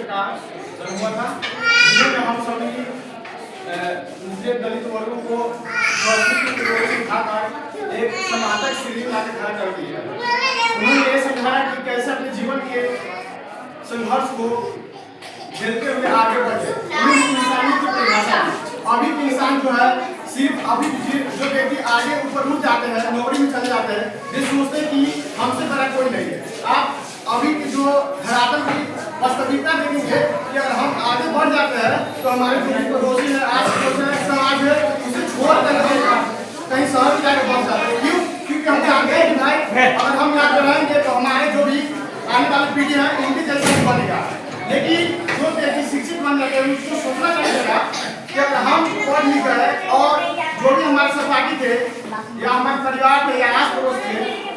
का जन्म हुआ था, जिसमें हम सभी मुस्लिम दलित वर्गों को उठाकर एक समाजक श्रेणी ला के खड़ा कर दिया। उन्होंने ये समझाया कि कैसे अपने जीवन के संघर्ष को झेलते हुए आगे बढ़े। इंसानियत की परिभाषा अभी के इंसान जो है सिर्फ अभी जो व्यक्ति आगे ऊपर उठ जाते हैं, नौकरी में चले जाते हैं, ये सोचते हैं कि हमसे बड़ा कोई नहीं है। आप अभी की जो धरातल की वास्तविकता देखेंगे कि अगर हम आगे बढ़ जाते हैं तो हमारे जो पड़ोसी है, आस पड़ोस है, समाज है, उसे छोड़ कर कहीं शहर में जाकर बस जाते हैं। क्यों? क्योंकि हम जानते हैं कि भाई अगर हम यहाँ पर रहेंगे तो हमारे जो भी आने वाली पीढ़ी है उनके जैसे ही बनेगा। लेकिन जो व्यक्ति शिक्षित बन जाते हैं उसको सोचना चाहिएगा कि अगर हम पढ़ लिख गए और जो भी हमारे सहपाठी थे या हमारे परिवार थे या आस पड़ोस थे,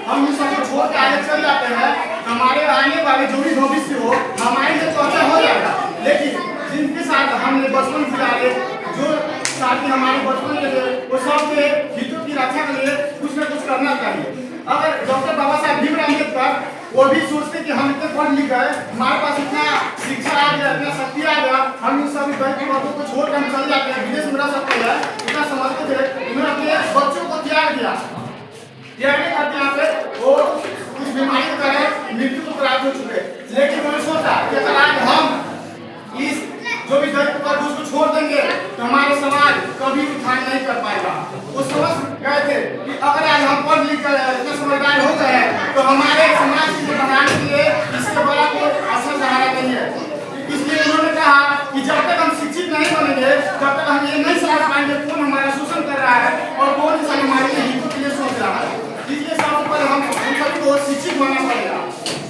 हम इन सबको छोड़ के आगे चल जाते हैं, हमारे आने वाले जो भी भविष्य हो हमारे लिए तो अच्छा हो जाएगा। लेकिन जिनके साथ हमने बचपन गुजारे, जो साथी हमारे बचपन के थे, वो सबके हितों की रक्षा के लिए कुछ न कुछ करना चाहिए। अगर डॉक्टर बाबा साहब भीमराव अम्बेडकर वो भी सोचते कि हम इतने पढ़ लिख गए, हमारे पास इतना शिक्षा आ गया, इतना शक्ति आ गया, हम इन सभी दलित वर्गों को छोड़ कर हम चल जाते हैं, विदेश में रह सकते हैं, इतना समझते थे। उन्होंने अपने बच्चों को त्याग दिया, त्यागने करते यहाँ पे वो कुछ बीमारी के कारण मृत्यु को प्राप्त हो चुके। लेकिन उन्होंने सोचा कि अगर आज हम इस जो भी दलित वर्ग उसको छोड़ देंगे तो हमारे समाज कभी उत्थान नहीं कर पाएगा। वो समझ गए थे कि अगर आज हम पढ़ लिख कर इतने समझदार हो गए हैं तो हमारे समाज को बनाने के लिए इससे बड़ा कोई असर सहारा नहीं है। इसलिए उन्होंने कहा कि जब तक हम शिक्षित नहीं बनेंगे तब तक हम ये नहीं समझ पाएंगे कौन हमारा शोषण कर रहा है और कौन इंसान हमारे हितों के लिए सोच रहा है। इसलिए सबसे पहले हम सभी को शिक्षित बनना पड़ेगा।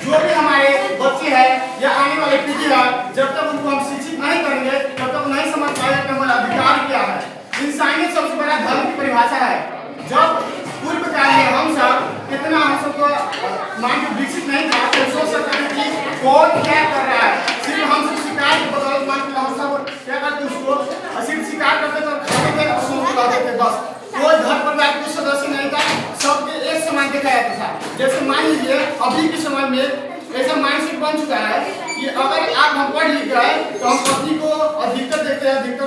जो भी हमारे बच्चे हैं या आने वाले पीढ़ी है, जब तक उनको हम शिक्षित नहीं करेंगे तब तक नहीं समझ पाएगा कि हमारा अधिकार क्या है। इंसानियत सबसे बड़ा धर्म की परिभाषा है। जब पूर्व काल में हम सब इतना हम सबको माइंड विकसित नहीं था तो सोच सकते हैं कि कौन क्या कर रहा है। सिर्फ हम सब शिकार के बदौलत मान के हम सब क्या करते उसको सिर्फ शिकार करते तो खाते थे और सोच लाते थे बस। कोई घर परिवार के सदस्य नहीं था, सबके एक समान देखा जाता था। जैसे मान लीजिए अभी के समय में ऐसा माइंडसेट बन चुका है कि अगर आप हम पढ़ लिख गए तो हम पत्नी को अधिकतर देते हैं, अधिकतर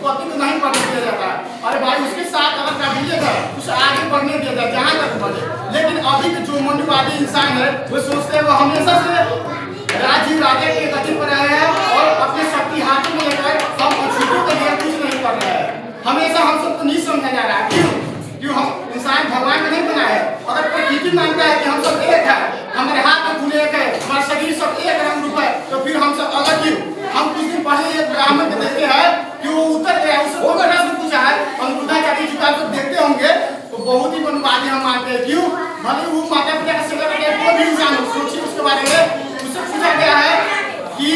पत्नी को नहीं पढ़ने दिया जाता है। अरे भाई उसके साथ अगर काबिलियत है उसे आगे बढ़ने दिया जाए जहाँ तक बढ़े। लेकिन अभी के जो मनुवादी इंसान है वो सोचते हैं वो हमेशा से राजीव राजा के गति पर आए हैं और अपने शक्ति हाथों में लेकर हम अछूतों के लिए कुछ नहीं कर रहे हैं। हमेशा हम सबको नहीं समझा जा रहा है। क्यों? हम इंसान भगवान में नहीं बना है। अगर प्रकृति मानता है कि हम सब एक है, हमारे हाथ में खून एक है, हमारा शरीर सब एक रंग रूप है, तो फिर हम सब अलग क्यों? हम कुछ दिन पहले एक ब्राह्मण को देखते हैं कि वो उतर गया, उससे वो प्रश्न पूछा है अनुरुद्धाचार्य जी का सब देखते होंगे तो बहुत ही मनवादी हम मानते हैं। क्यों? भले वो माता पिता का सेवा करके कोई भी इंसान हो, सोचिए उसके बारे में। उससे पूछा गया है कि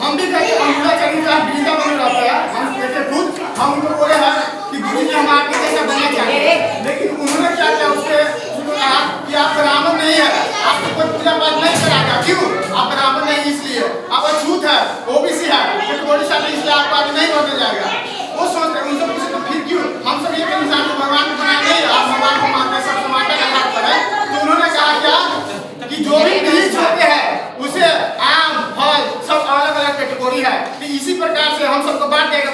हम भी कहते अनुरुद्धाचार्य का वृंदावन में रहते हैं, हम कहते खुद हम उनको बोले हैं कि गुरु जी हम आपके जैसा बनना चाहिए। लेकिन उन्होंने क्या किया उसके कहा कि आप ब्राह्मण नहीं है, आपको कोई पूजा पाठ नहीं कराएगा। क्यों? आप ब्राह्मण नहीं इसलिए, आप अछूत है, ओबीसी है, कैटेगरी शादी इसलिए आपको आगे नहीं बढ़ने जाएगा। वो सोचते हैं उनसे पूछे तो फिर क्यों? हम सब एक इंसान को भगवान को बनाए नहीं, आप भगवान को मानते सब समाज का हाथ पर है। तो उन्होंने कहा क्या कि जो भी बीज होते हैं उसे आम फल सब अलग अलग कैटेगरी है। तो इसी प्रकार से हम सबको बांट देगा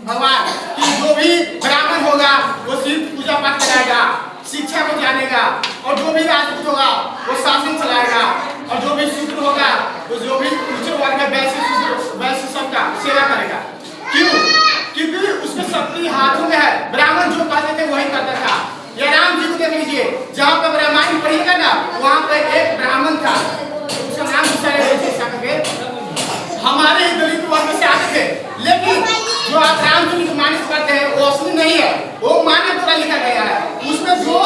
भगवान कि जो भी ब्राह्मण होगा वो सिर्फ पूजा पाठ कराएगा, शिक्षा को जानेगा, और जो भी राजपूत होगा वो शासन चलाएगा, और जो भी शूद्र होगा वो जो भी ऊंचे वर्ग है वैश्य सबका सेवा करेगा। क्यों? क्योंकि उसके शक्ति हाथों में है। ब्राह्मण जो कहते थे वही करता था। या राम जी को देख लीजिए, जहाँ पर रामायण पढ़िएगा ना वहाँ पर एक ब्राह्मण था, उसका नाम हमारे ही दलित वर्ग से आते थे। लेकिन जो आप राम जी को मानित करते हैं वो असली नहीं है, वो मानव द्वारा लिखा गया है। उसमें जो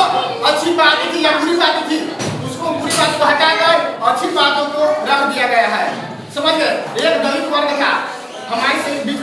अच्छी बातें थी या बुरी बातें थी उसको बुरी बात को हटाकर अच्छी बातों को रख दिया गया है। समझ गए? एक दलित वर्ग था हमारे से बीच